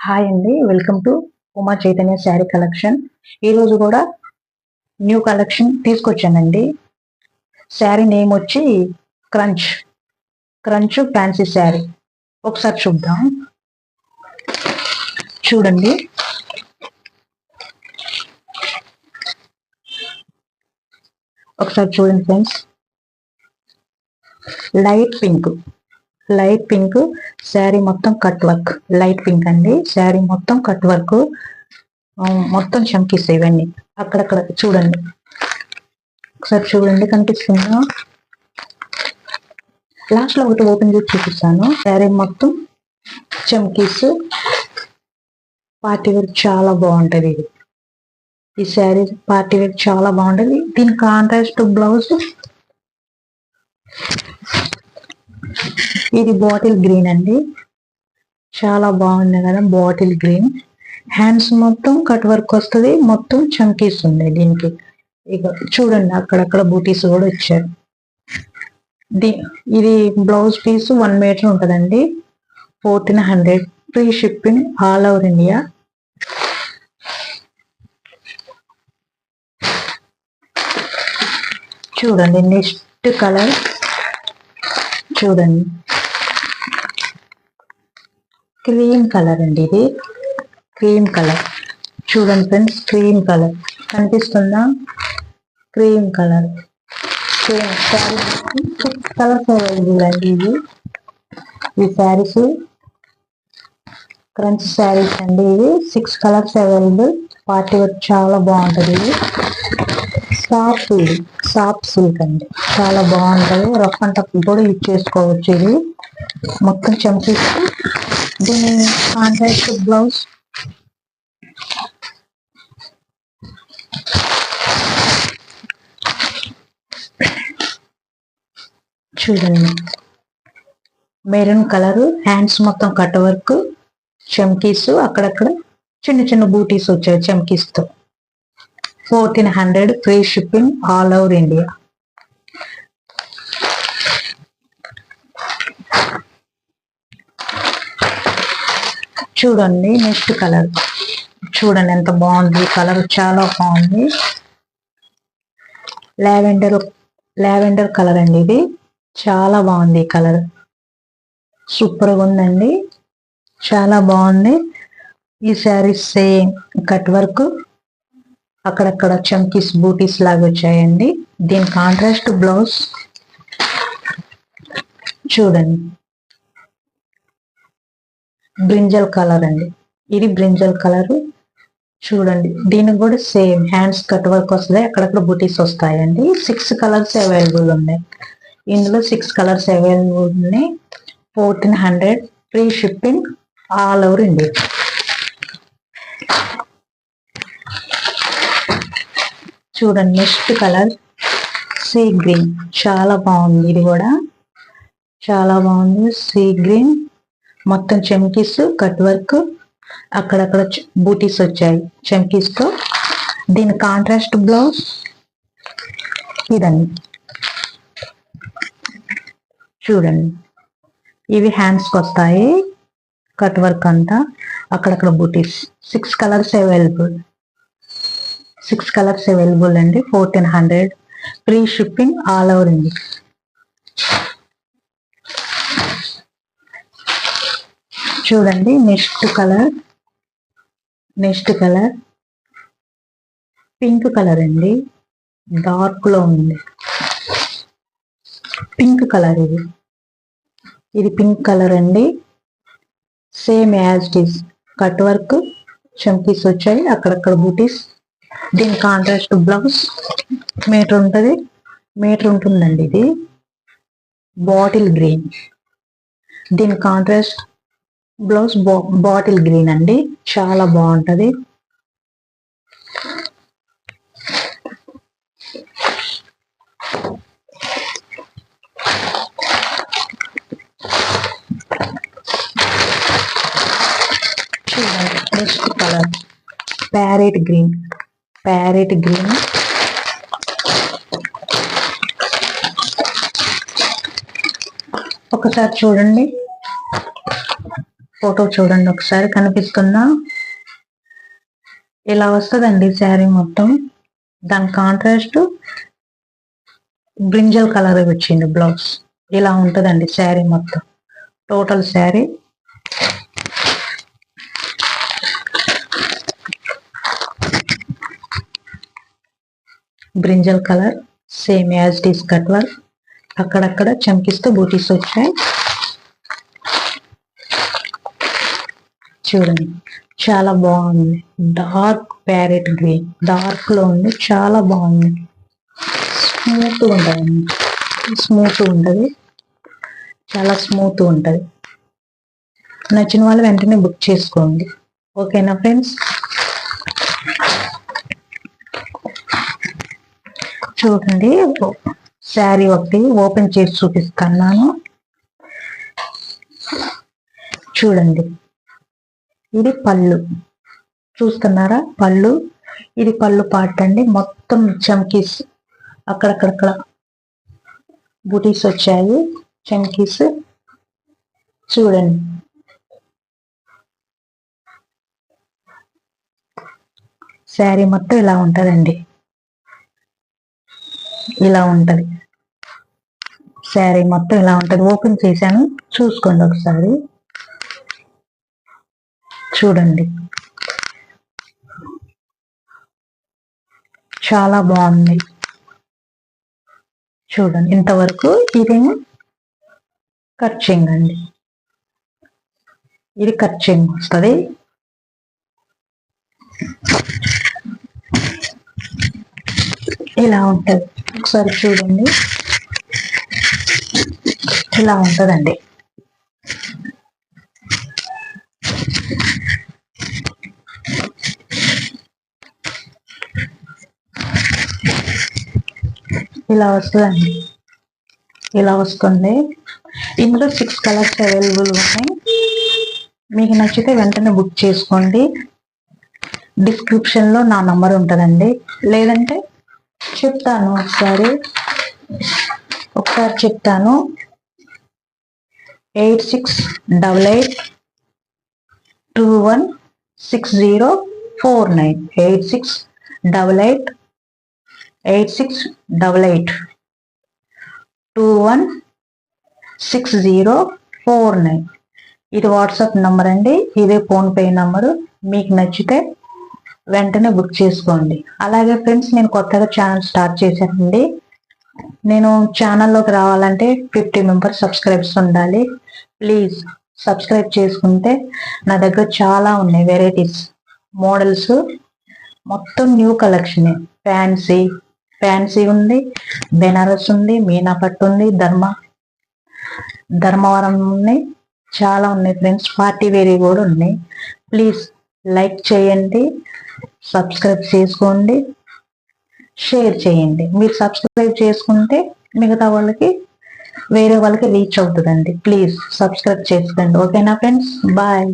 Hi అండి, welcome to Uma Chaitanya sari collection. ఈరోజు కూడా న్యూ కలెక్షన్ తీసుకొచ్చానండి. శారీ నేమ్ వచ్చి క్రంచ్ క్రంచ్ ఫ్యాన్సీ శారీ. ఒకసారి చూద్దాం. చూడండి, ఒకసారి చూడండి ఫ్రెండ్స్. లైట్ పింక్ శారీ మొత్తం కట్ వర్క్. లైట్ పింక్ అండి, శారీ మొత్తం కట్ వర్క్, మొత్తం చమ్కీస్ ఇవన్నీ అక్కడక్కడ చూడండి. ఒకసారి చూడండి, కనిపిస్తుందా? లాస్ట్ లో ఒకటి ఓపెన్ చేసి చూపిస్తాను. శారీ మొత్తం చమ్కీస్, పార్టీ వేర్ చాలా బాగుంటది. ఈ శారీ పార్టీ వేర్ చాలా బాగుంటది. దీని కాంట్రాస్ట్ బ్లౌజ్ ఇది బాటిల్ గ్రీన్ అండి, చాలా బాగుంది కదా. బాటిల్ గ్రీన్, హ్యాండ్స్ మొత్తం కట్ వర్క్ వస్తుంది, మొత్తం చమ్కీస్ ఉన్నాయి దీనికి. ఇక చూడండి, అక్కడక్కడ బూటీస్ కూడా ఇచ్చారు. ఇది బ్లౌజ్ పీస్ 1 మీటర్ ఉంటుందండి. 1400 free shipping all over India. చూడండి, నెక్స్ట్ కలర్ చూడండి, క్రీమ్ కలర్ అండి. ఇది క్రీమ్ కలర్ చూడండి ఫ్రెండ్స్. క్రీమ్ కలర్ కనిపిస్తుందా? Cream colour. Saris 6 colours available అండి. ఈ శారీస్ క్రంచ్ శారీస్ అండి. ఇవి 6 కలర్స్ అవైలబుల్. పార్టీ వర్క్ చాలా బాగుంటుంది. ఇది సాఫ్ట్ సిల్క్ అండి, చాలా బాగుంటుంది. రఫ్ అండ్ టఫ్ కూడా యూజ్ చేసుకోవచ్చు. ఇది మొత్తం చంపేసి దీని కాంట్రాస్ట్ బ్లౌజ్ చూడండి, మెరూన్ కలర్, హ్యాండ్స్ మొత్తం కట్ వర్క్, చమ్కీస్, అక్కడక్కడ చిన్న చిన్న బూటీస్ వచ్చాయి చమ్కీస్ తో. 1400 free shipping all over India. చూడండి, నెక్స్ట్ కలర్ చూడండి, ఎంత బాగుంది. కలర్ చాలా బాగుంది. లావెండర్ కలర్ అండి. ఇది చాలా బాగుంది. కలర్ సూపర్గా ఉందండి, చాలా బాగుంది. ఈ శారీ సేమ్ కట్ వర్క్, అక్కడక్కడ చమ్కీస్ బూటీస్ లాగా వచ్చాయండి. దీని కాంట్రాస్ట్ బ్లౌజ్ చూడండి, బ్రింజల్ కలర్ అండి. ఇది బ్రింజల్ కలర్ చూడండి. దీనికి కూడా సేమ్ హ్యాండ్స్ కట్ వర్క్ వస్తుంది, అక్కడక్కడ బూటీస్ వస్తాయండి. 6 కలర్స్ అవైలబుల్ ఉన్నాయి. ఇందులో 6 కలర్స్ అవైలబుల్ ఉన్నాయి. 1400 free shipping all over India. చూడండి, నెక్స్ట్ కలర్ సీ గ్రీన్, చాలా బాగుంది. ఇది కూడా చాలా బాగుంది. సీ గ్రీన్, మొత్తం చమ్కీస్ కట్ వర్క్, అక్కడక్కడ బూటీస్ వచ్చాయి చమ్కీస్ తో. దీని కాంట్రాస్ట్ బ్లౌజ్ ఇదండి. చూడండి, ఇవి హ్యాండ్స్ కి వస్తాయి కట్ వర్క్ అంతా, అక్కడక్కడ బూటీస్. 6 కలర్స్ అవైలబుల్. 6 కలర్స్ అవైలబుల్ అండి. 1400 free shipping all over India. చూడండి, నెక్స్ట్ కలర్ పింక్ కలర్ అండి, డార్క్ లో ఉంది పింక్ కలర్. ఇది పింక్ కలర్ అండి, same as it is cut work, చమ్కీస్ వచ్చాయి, అక్కడక్కడ బూటీస్. దీని కాంట్రాస్ట్ బ్లౌజ్ మీటర్ ఉంటుందండి. ఇది బాటిల్ గ్రీన్, దీని కాంట్రాస్ట్ బ్లౌజ్ బాటిల్ గ్రీన్ అండి, చాలా బాగుంటది. చూడండి, నెక్స్ట్ కలర్ ప్యారెట్ గ్రీన్. ఒకసారి చూడండి, ఫోటో చూడండి ఒకసారి, కనిపిస్తుందా? ఇలా వస్తుందండి శారీ మొత్తం. దాని కాంట్రాస్ట్ బ్రింజల్ కలర్ వచ్చింది బ్లౌజ్. ఇలా ఉంటుందండి శారీ మొత్తం, total sari. Brinjal colour same as it is cut work, అక్కడక్కడ చంకిస్తూ బూటీస్ వచ్చాయి. చూడండి చాలా బాగుంది. డార్క్ ప్యారెట్ గ్రీన్, డార్క్ లో ఉంది, చాలా బాగుంది. స్మూత్ ఉంటుంది, స్మూత్ ఉంటుంది, చాలా స్మూత్ ఉంటుంది. నచ్చిన వాళ్ళు వెంటనే బుక్ చేసుకోండి. ఓకేనా ఫ్రెండ్స్? చూడండి శారీ ఒకటి ఓపెన్ చేసి చూపిస్తున్నాను. చూడండి, ఇది పళ్ళు, చూస్తున్నారా? పళ్ళు, ఇది పళ్ళు పార్ట్ అండి. మొత్తం చమ్కీస్ అక్కడక్కడక్కడ బూటీస్ వచ్చాయి, చమ్కీస్. చూడండి శారీ మొత్తం ఇలా ఉంటుందండి, ఇలా ఉంటది శారీ మొత్తం ఇలా ఉంటది. ఓపెన్ చేశాను, చూసుకోండి ఒకసారి. చూడండి చాలా బాగుంది. చూడండి ఇంతవరకు ఇదేమో కట్చింగ్ అండి, ఇది కట్చింగ్ వస్తుంది. ఇలా ఉంటది, ఒకసారి చూడండి. ఇలా ఉంటదండి. ఇలా వస్తుందండి, ఇలా వస్తుంది. ఇందులో 6 కలర్స్ అవైలబుల్ ఉన్నాయి. మీకు నచ్చితే వెంటనే బుక్ చేసుకోండి. డిస్క్రిప్షన్లో నా నంబర్ ఉంటుందండి, లేదంటే చెప్తాను ఒకసారి చెప్తాను. 8688216049, 8688216049. ఇది వాట్సాప్ నంబర్ అండి, ఇదే ఫోన్పే నంబరు. మీకు నచ్చితే వెంటనే బుక్ చేసుకోండి. అలాగే ఫ్రెండ్స్, నేను కొత్తగా ఛానల్ స్టార్ట్ చేశానండి. నేను ఛానల్లోకి రావాలంటే 50 మెంబర్స్ సబ్స్క్రైబర్స్ ఉండాలి. ప్లీజ్ సబ్స్క్రైబ్ చేసుకుంటే నా దగ్గర చాలా ఉన్నాయి వెరైటీస్, మోడల్స్, మొత్తం న్యూ కలెక్షన్. ఫ్యాన్సీ ఉంది, బెనారస్ ఉంది, మీనా పట్టు ఉంది, ధర్మవరం ఉన్నాయి, చాలా ఉన్నాయి ఫ్రెండ్స్. పార్టీ వేరీ కూడా ఉన్నాయి. ప్లీజ్ లైక్ చేయండి, సబ్స్క్రైబ్ చేసుకోండి, షేర్ చేయండి. మీరు సబ్స్క్రైబ్ చేసుకుంటే మిగతా వాళ్ళకి, వేరే వాళ్ళకి రీచ్ అవుతుందండి. ప్లీజ్ సబ్స్క్రైబ్ చేసుకోండి. ఓకేనా ఫ్రెండ్స్? బాయ్.